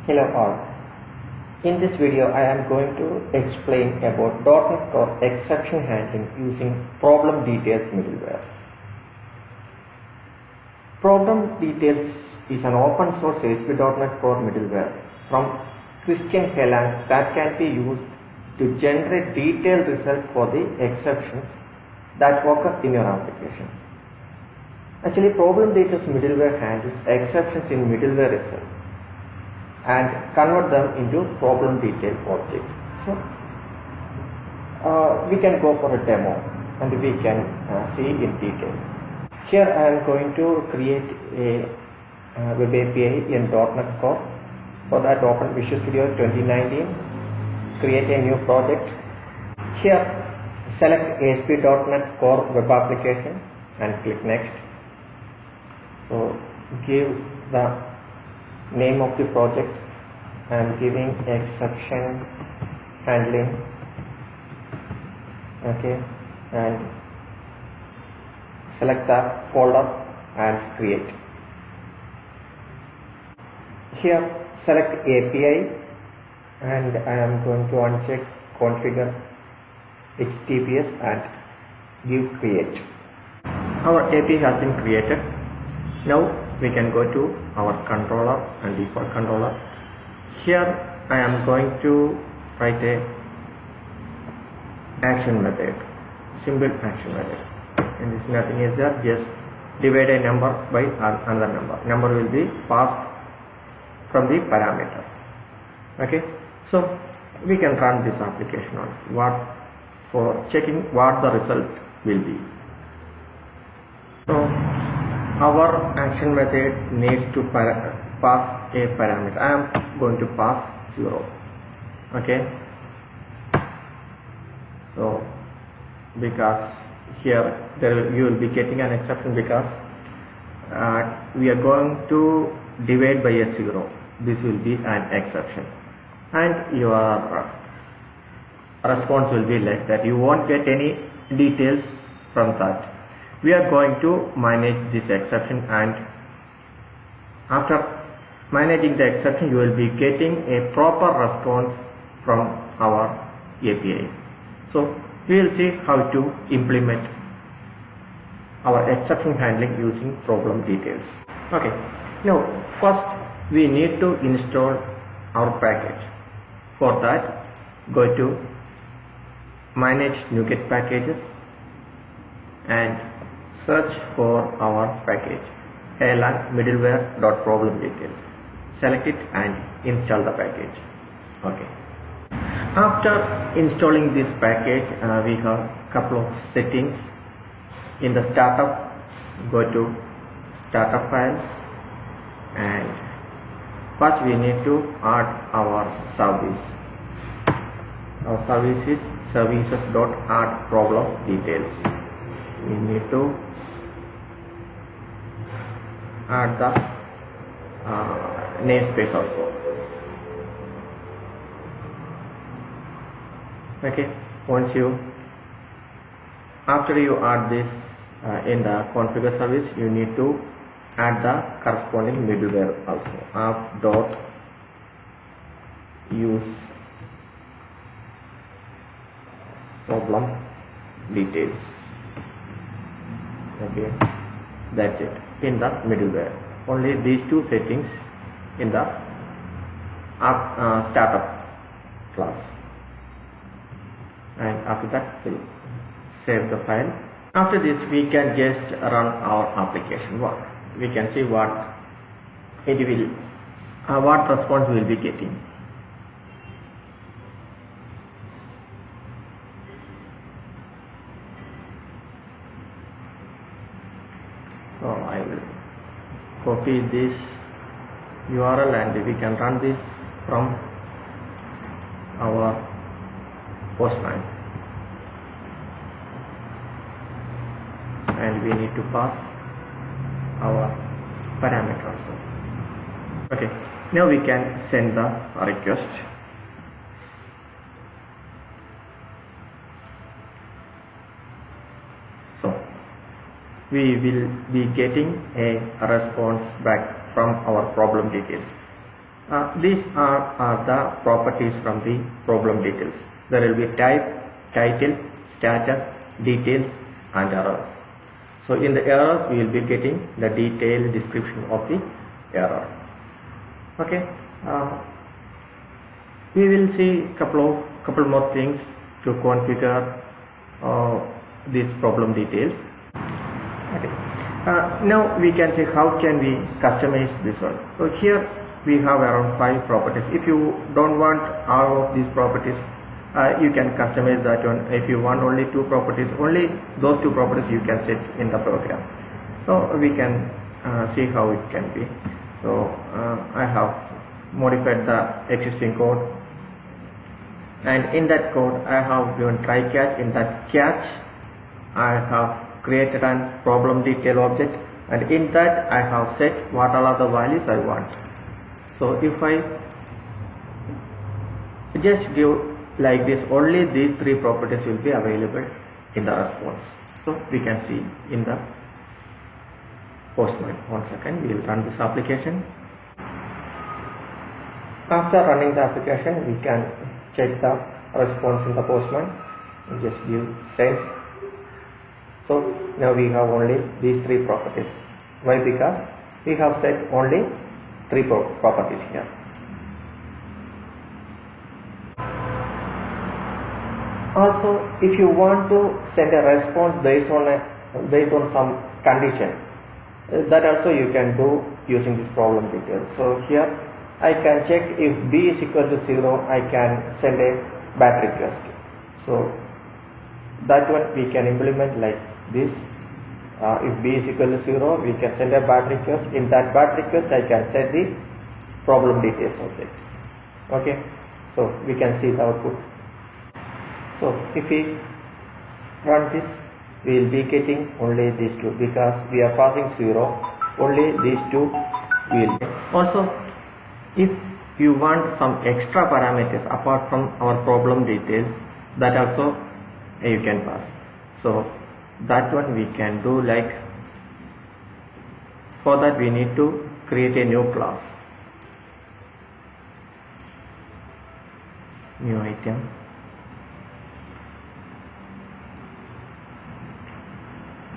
Hello all. In this video I am going to explain about .NET Core exception handling using Problem Details middleware. Problem Details is an open source ASP.NET Core middleware from Christian Helland that can be used to generate detailed results for the exceptions that occur in your application. Actually, Problem Details middleware handles exceptions in middleware itself and convert them into problem detail objects. So we can go for a demo and we can see in detail. Here I am going to create a web API in .NET Core. For that, open Visual Studio 2019, create a new project. Here select ASP.NET Core web application and click next. So give the name of the project. I am giving exception handling, okay, and select that folder and create. Here select API and I am going to uncheck configure HTTPS and give create. Our API has been created. Now we can go to our controller and default controller. Here I am going to write a action method, simple action method, and this nothing is there, just divide a number by another number will be passed from the parameter. Okay, so we can run this application on for checking what the result will be. So our action method needs to pass a parameter. I am going to pass 0. Okay, so because here you will be getting an exception because we are going to divide by a 0. This will be an exception and your response will be like that. You won't get any details from that. We are going to manage this exception, and after managing the exception you will be getting a proper response from our API. So we will see how to implement our exception handling using problem details. Okay, now first we need to install our package. For that, go to manage NuGet packages and search for our package Helland middleware.problemdetails. Select it and install the package. Okay. After installing this package, we have a couple of settings. In the startup, go to startup file, and first we need to add our service. Our service is services.addProblemDetails. We need to add the namespace also. Okay, after you add this in the configure service, you need to add the corresponding middleware also. App.use problem details. Okay, that's it. In the middleware, only these two settings in the startup class, and after that we'll save the file. After this we can just run our application. We can see what response we will be getting. So I will copy this URL and we can run this from our Postman, and we need to pass our parameter also. Okay, now we can send the request. So we will be getting a response back from our problem details. These are the properties from the problem details. There will be type, title, status, details and errors. So in the errors we will be getting the detailed description of the error. Okay. We will see couple more things to configure these problem details. Okay. Now we can see how can we customize this one. So here we have around 5 properties. If you don't want all of these properties, you can customize that one. If you want only 2 properties, only those 2 properties you can set in the program. So we can see how it can be. So I have modified the existing code, and in that code I have given try catch. In that catch I have created a problem detail object, and in that I have set what all are the values I want. So if I just give like this, only these 3 properties will be available in the response. So we can see in the Postman. One second, we will run this application. After running the application, we can check the response in the Postman. We just give send. So now we have only these 3 properties. Why? Because we have set only 3 properties here. Also, if you want to send a response based on some condition, that also you can do using this problem detail. So here I can check if b is equal to 0, I can send a bad request. So that one we can implement like this. If b is equal to 0, we can send a bad request. In that bad request I can set the problem details object. Okay, so we can see the output. So if we run this, we will be getting only these 2, because we are passing 0, only these 2 will. Also, if you want some extra parameters apart from our problem details, that also you can pass. So that one we can do like, for that we need to create a new class, new item.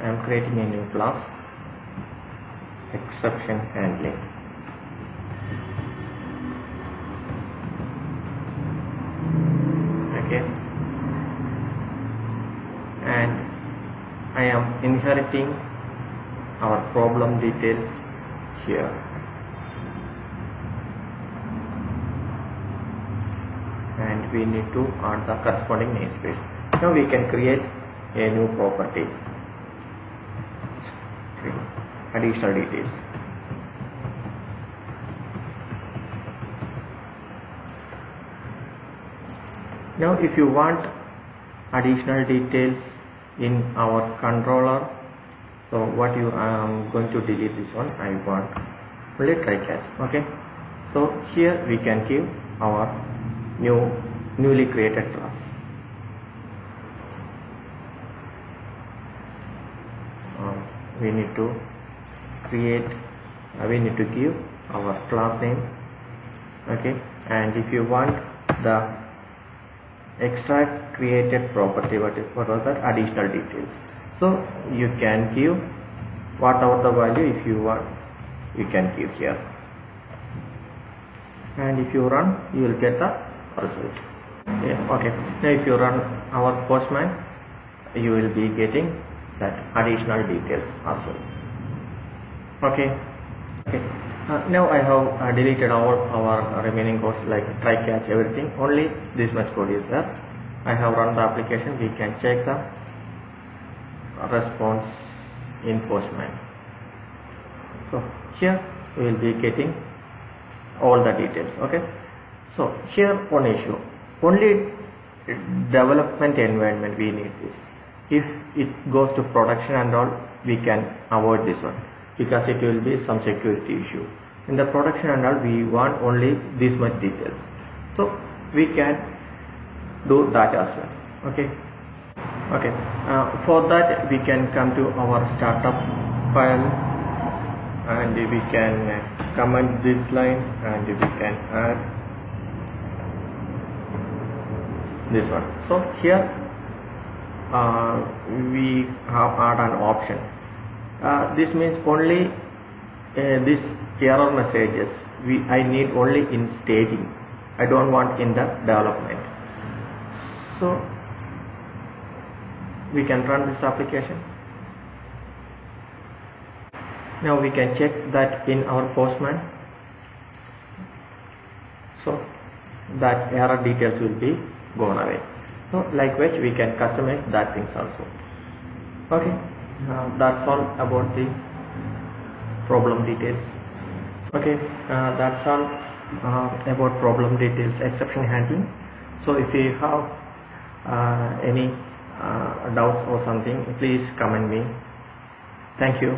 I am creating a new class, exception handling. Okay, and I am inheriting our problem details here. And we need to add the corresponding namespace. Now we can create a new property. Additional details. Now if you want additional details in our controller, so what I am going to delete this one. I want only try catch. Okay, so here we can give our newly created class. We need to give our class name. Okay, and if you want the extra created property, what was that? Additional details. So you can give whatever the value, if you want, you can give here, and if you run, you will get the result. Yeah, okay. Now if you run our Postman, you will be getting that additional details also. Okay. Now I have deleted all our remaining codes like try catch, everything. Only this much code is there. I have run the application. We can check the response in Postman. So here we will be getting all the details. Okay. So here one issue, only development environment we need this. If it goes to production and all, we can avoid this one, because it will be some security issue. In the production and all, we want only this much details. So we can do that as well. Okay. For that we can come to our startup file, and we can comment this line and we can add this one. So here we have add an option. This means only this error messages I need only in staging. I don't want in the development. So we can run this application. Now we can check that in our Postman. So that error details will be gone away. So likewise we can customize that things also. Okay, that's all about the problem details. Okay, that's all about problem details, exception handling. So if you have any doubts or something, please comment me. Thank you.